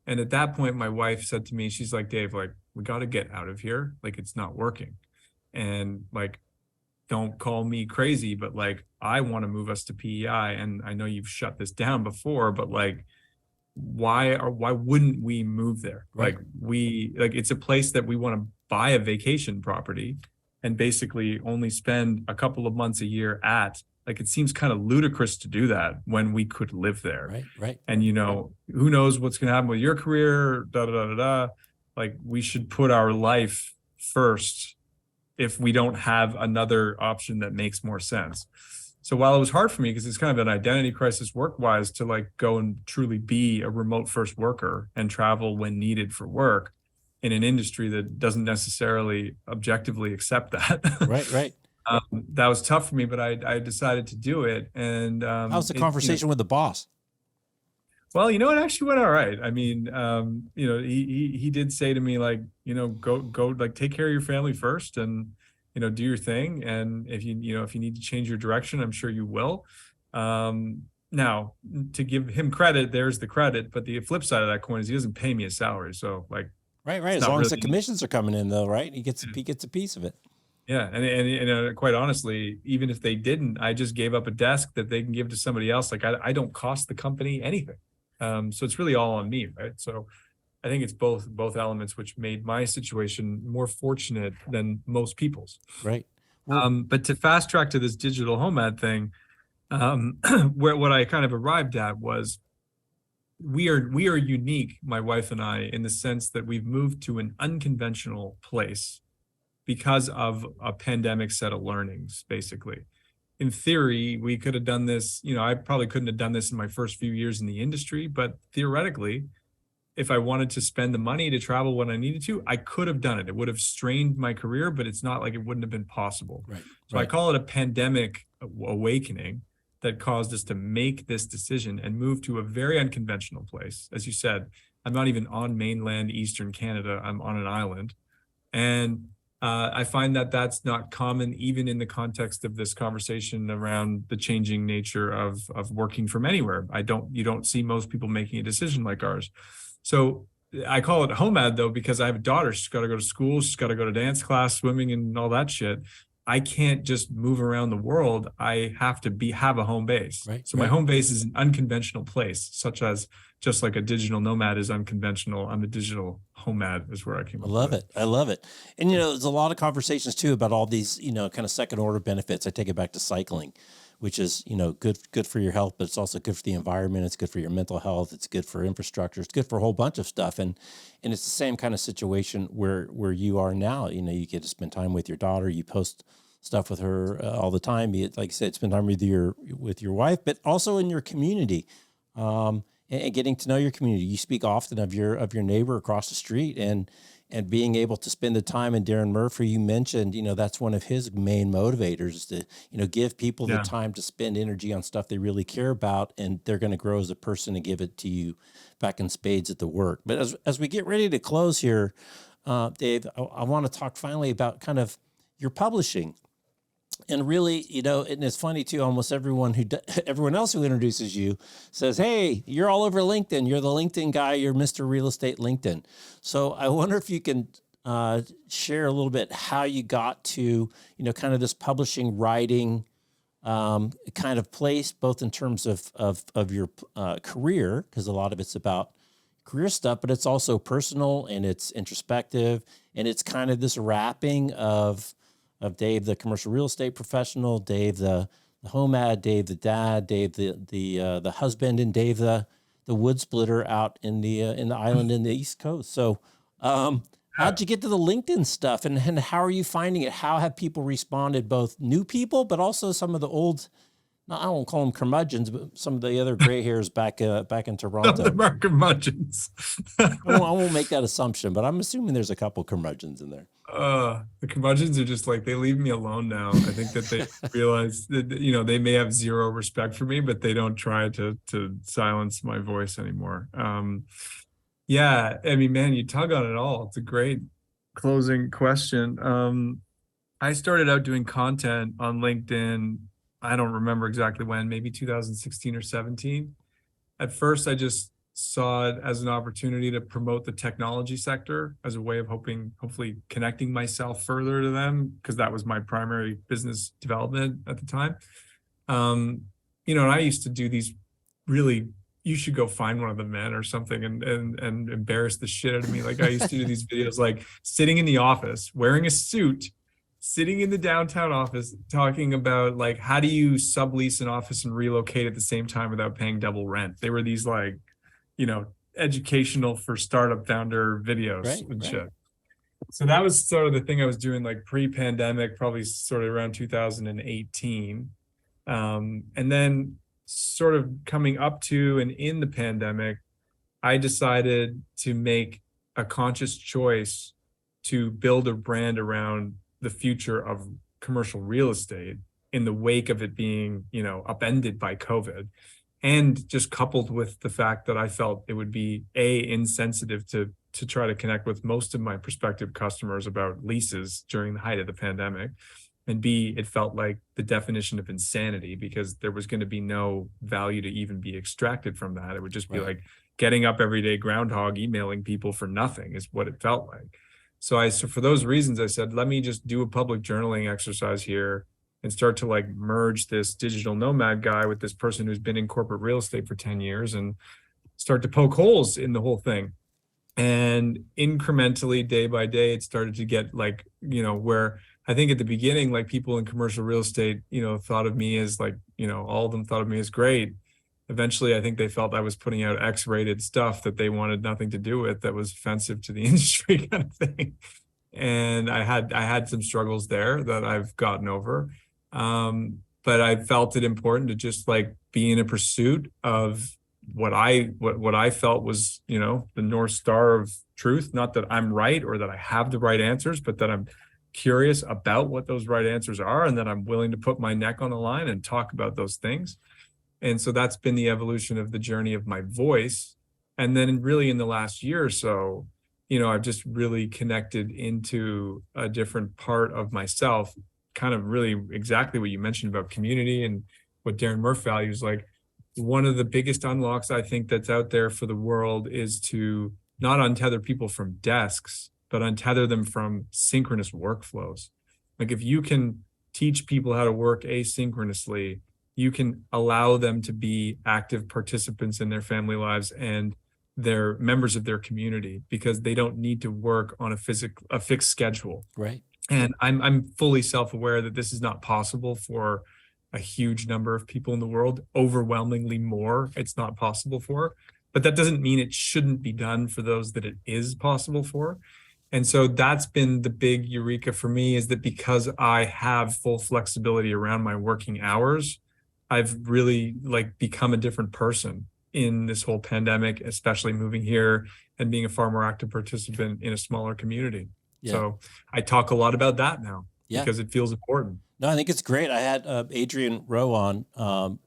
B: And at that point, my wife said to me, she's like, Dave, like, we got to get out of here. Like, it's not working. And like, don't call me crazy, but like, I want to move us to PEI. And I know you've shut this down before, but like, why wouldn't we move there?
A: Right.
B: Like, it's a place that we want to buy a vacation property and basically only spend a couple of months a year at. Like, it seems kind of ludicrous to do that when we could live there.
A: Right.
B: And, you know, who knows what's going to happen with your career, da, da, da, da, da. Like, we should put our life first if we don't have another option that makes more sense. So while it was hard for me, because it's kind of an identity crisis work-wise to like go and truly be a remote first worker and travel when needed for work in an industry that doesn't necessarily objectively accept that.
A: Right.
B: That was tough for me, but I decided to do it. And
A: how's the conversation with the boss?
B: Well, you know, it actually went all right. I mean, you know, he did say to me, like, you know, go like take care of your family first and, you know, do your thing. And if you need to change your direction, I'm sure you will. Now, to give him credit, there's the credit, but the flip side of that coin is he doesn't pay me a salary. So like,
A: right. As long as the commissions are coming in though, right? He gets a piece of it.
B: Yeah. And quite honestly, even if they didn't, I just gave up a desk that they can give to somebody else. Like I don't cost the company anything. So it's really all on me, right? So I think it's both elements, which made my situation more fortunate than most people's.
A: Right.
B: Well, but to fast track to this digital homad thing, what I kind of arrived at was we are unique, my wife and I, in the sense that we've moved to an unconventional place because of a pandemic set of learnings, basically. In theory, we could have done this, you know, I probably couldn't have done this in my first few years in the industry, but theoretically, if I wanted to spend the money to travel when I needed to, I could have done it. It would have strained my career, but it's not like it wouldn't have been possible.
A: Right.
B: So I call it a pandemic awakening that caused us to make this decision and move to a very unconventional place. As you said, I'm not even on mainland Eastern Canada. I'm on an island. And I find that that's not common, even in the context of this conversation around the changing nature of working from anywhere. You don't see most people making a decision like ours. So I call it homad though, because I have a daughter. She's got to go to school. She's got to go to dance class, swimming, and all that shit. I can't just move around the world. I have to have a home base.
A: Right,
B: so my
A: right.
B: home base is an unconventional place, such as just like a digital nomad is unconventional. I'm a digital homad is where I came
A: I
B: up
A: love
B: with
A: it. I love it. And, there's a lot of conversations too about all these, kind of second order benefits. I take it back to cycling, which is, good for your health, but it's also good for the environment. It's good for your mental health. It's good for infrastructure. It's good for a whole bunch of stuff. And it's the same kind of situation where you are now. You get to spend time with your daughter. You post stuff with her all the time. Like I said, spend time with your wife, but also in your community. And getting to know your community. You speak often of your neighbor across the street, and being able to spend the time. And Darren Murphy, you mentioned, that's one of his main motivators is to, give people the time to spend energy on stuff they really care about, and they're going to grow as a person and give it to you back in spades at the work. But as we get ready to close here, Dave, I want to talk finally about kind of your publishing. And really, and it's funny too, almost everyone else who introduces you says, hey, you're all over LinkedIn. You're the LinkedIn guy. You're Mr. Real Estate LinkedIn. So I wonder if you can share a little bit how you got to, kind of this publishing, writing kind of place, both in terms of your career, because a lot of it's about career stuff, but it's also personal and it's introspective. And it's kind of this wrapping of Dave, the commercial real estate professional, Dave, the homad, Dave, the dad, Dave, the husband, and Dave, the wood splitter out in the island in the East Coast. So, how'd you get to the LinkedIn stuff, and how are you finding it? How have people responded? Both new people, but also some of the old. I won't call them curmudgeons, but some of the other gray hairs back in Toronto.
B: The mark curmudgeons.
A: I won't make that assumption, but I'm assuming there's a couple curmudgeons in there.
B: The curmudgeons are just like, they leave me alone now. I think that they realize that, they may have zero respect for me, but they don't try to silence my voice anymore. Yeah, I mean, man, you tug on it all. It's a great closing question. I started out doing content on LinkedIn. I don't remember exactly when, maybe 2016 or 17. At first, I just saw it as an opportunity to promote the technology sector as a way of hopefully connecting myself further to them, because that was my primary business development at the time. And I used to do these really, you should go find one of the men or something and embarrass the shit out of me. Like I used to do these videos, like sitting in the office, wearing a suit, sitting in the downtown office, talking about like, how do you sublease an office and relocate at the same time without paying double rent? They were these like, educational for startup founder videos and shit. So that was sort of the thing I was doing like pre-pandemic, probably sort of around 2018. And then sort of coming up to and in the pandemic, I decided to make a conscious choice to build a brand around the future of commercial real estate in the wake of it being, upended by COVID. And just coupled with the fact that I felt it would be insensitive to try to connect with most of my prospective customers about leases during the height of the pandemic, and B, it felt like the definition of insanity, because there was going to be no value to even be extracted from that. It would just be like getting up every day, groundhog, emailing people for nothing is what it felt like. So for those reasons, I said, let me just do a public journaling exercise here and start to like merge this digital nomad guy with this person who's been in corporate real estate for 10 years and start to poke holes in the whole thing. And incrementally, day by day, it started to get like, where I think at the beginning, like people in commercial real estate, thought of me as like, all of them thought of me as great. Eventually, I think they felt I was putting out X-rated stuff that they wanted nothing to do with, that was offensive to the industry kind of thing. And I had some struggles there that I've gotten over. But I felt it important to just like be in a pursuit of what I felt was, the North Star of truth. Not that I'm right or that I have the right answers, but that I'm curious about what those right answers are, and that I'm willing to put my neck on the line and talk about those things. And so that's been the evolution of the journey of my voice. And then really in the last year or so, I've just really connected into a different part of myself, kind of really exactly what you mentioned about community and what Darren Murph values. Like, one of the biggest unlocks I think that's out there for the world is to not untether people from desks, but untether them from synchronous workflows. Like, if you can teach people how to work asynchronously, you can allow them to be active participants in their family lives and they're members of their community, because they don't need to work on a fixed schedule.
A: Right.
B: And I'm fully self-aware that this is not possible for a huge number of people in the world. Overwhelmingly more, it's not possible for. But that doesn't mean it shouldn't be done for those that it is possible for. And so that's been the big eureka for me, is that because I have full flexibility around my working hours, I've really become a different person in this whole pandemic, especially moving here and being a far more active participant in a smaller community. Yeah. So I talk a lot about that now because it feels important.
A: No, I think it's great. I had Adrienne Rowe on,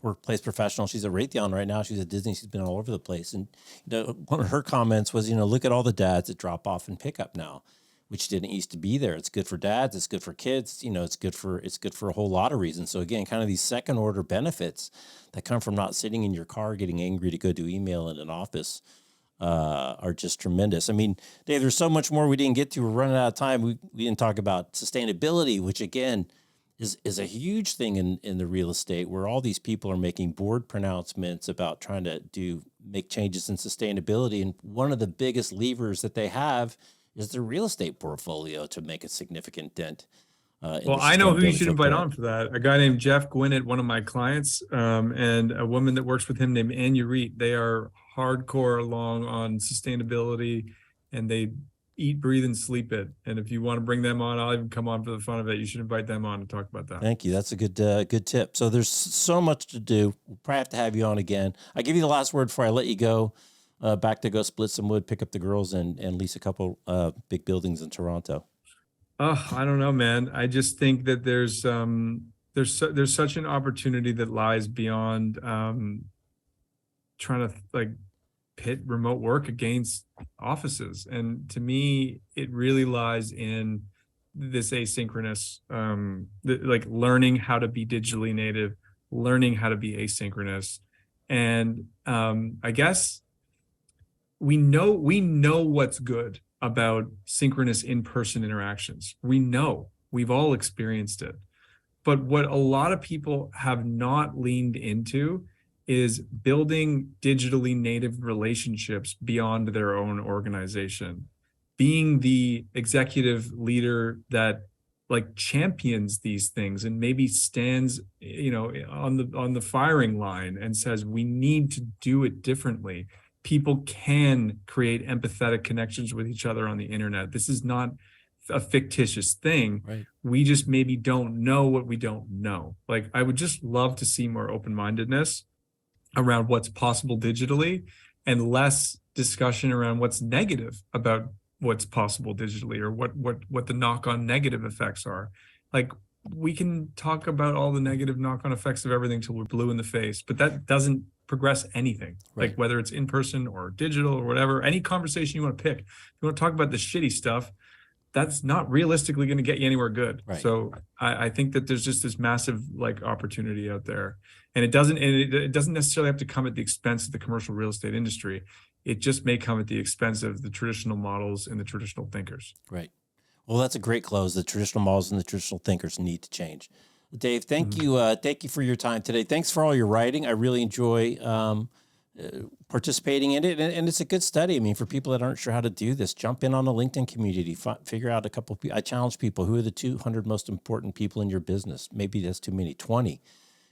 A: workplace professional. She's at Raytheon right now. She's at Disney. She's been all over the place. And one of her comments was, look at all the dads that drop off and pick up now, which didn't used to be there. It's good for dads. It's good for kids. It's good for a whole lot of reasons. So again, kind of these second order benefits that come from not sitting in your car getting angry to go do email in an office are just tremendous. I mean, Dave, there's so much more we didn't get to. We're running out of time. We didn't talk about sustainability, which again is a huge thing in the real estate, where all these people are making board pronouncements about trying to make changes in sustainability. And one of the biggest levers that they have is their real estate portfolio to make a significant dent.
B: Well, I know who you should invite on for that. A guy named Jeff Gwinnett, one of my clients, and a woman that works with him named Ann Ureet. They are hardcore along on sustainability, and they eat, breathe, and sleep it. And if you want to bring them on, I'll even come on for the fun of it. You should invite them on to talk about that.
A: Thank you. That's a good tip. So there's so much to do. We'll probably have to have you on again. I give you the last word before I let you go. Back to go split some wood, pick up the girls, and lease a couple big buildings in Toronto.
B: Oh, I don't know, man. I just think that there's such an opportunity that lies beyond trying to pit remote work against offices. And to me, it really lies in this asynchronous, learning how to be digitally native, learning how to be asynchronous. And I guess we know what's good about synchronous in-person interactions. We've all experienced it. But what a lot of people have not leaned into is building digitally native relationships beyond their own organization. Being the executive leader that champions these things and maybe stands, on the firing line and says, we need to do it differently. People can create empathetic connections with each other on the internet. This is not a fictitious thing.
A: Right.
B: We just maybe don't know what we don't know. I would just love to see more open-mindedness around what's possible digitally and less discussion around what's negative about what's possible digitally, or what the knock-on negative effects are. We can talk about all the negative knock-on effects of everything till we're blue in the face, but that doesn't progress anything.
A: Right.
B: Whether it's in person or digital or whatever, any conversation you want to pick, if you want to talk about the shitty stuff, that's not realistically going to get you anywhere good.
A: Right.
B: So I think that there's just this massive opportunity out there, and it doesn't necessarily have to come at the expense of the commercial real estate industry. It just may come at the expense of the traditional models and the traditional thinkers.
A: Right. Well, that's a great close. The traditional models and the traditional thinkers need to change. Dave, thank you. Thank you for your time today. Thanks for all your writing. I really enjoy participating in it. And it's a good study. I mean, for people that aren't sure how to do this, jump in on the LinkedIn community, figure out a couple of people. I challenge people, who are the 200 most important people in your business? Maybe that's too many, 20.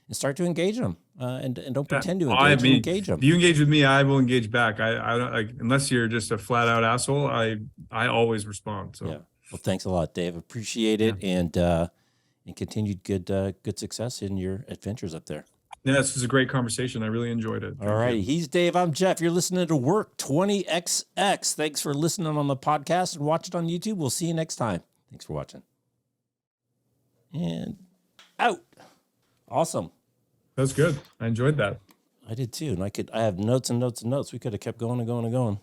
A: And start to engage them, and don't pretend to engage. Engage them.
B: If you engage with me, I will engage back. I don't unless you're just a flat out asshole. I always respond. So
A: yeah. Well, thanks a lot, Dave. Appreciate it, and continued good success in your adventures up there.
B: Yeah, this was a great conversation. I really enjoyed it.
A: All righty. He's Dave. I'm Jeff. You're listening to Work 20XX. Thanks for listening on the podcast and watch it on YouTube. We'll see you next time. Thanks for watching. And out. Awesome.
B: That's good. I enjoyed that.
A: I did too. And I have notes and notes and notes. We could have kept going and going and going.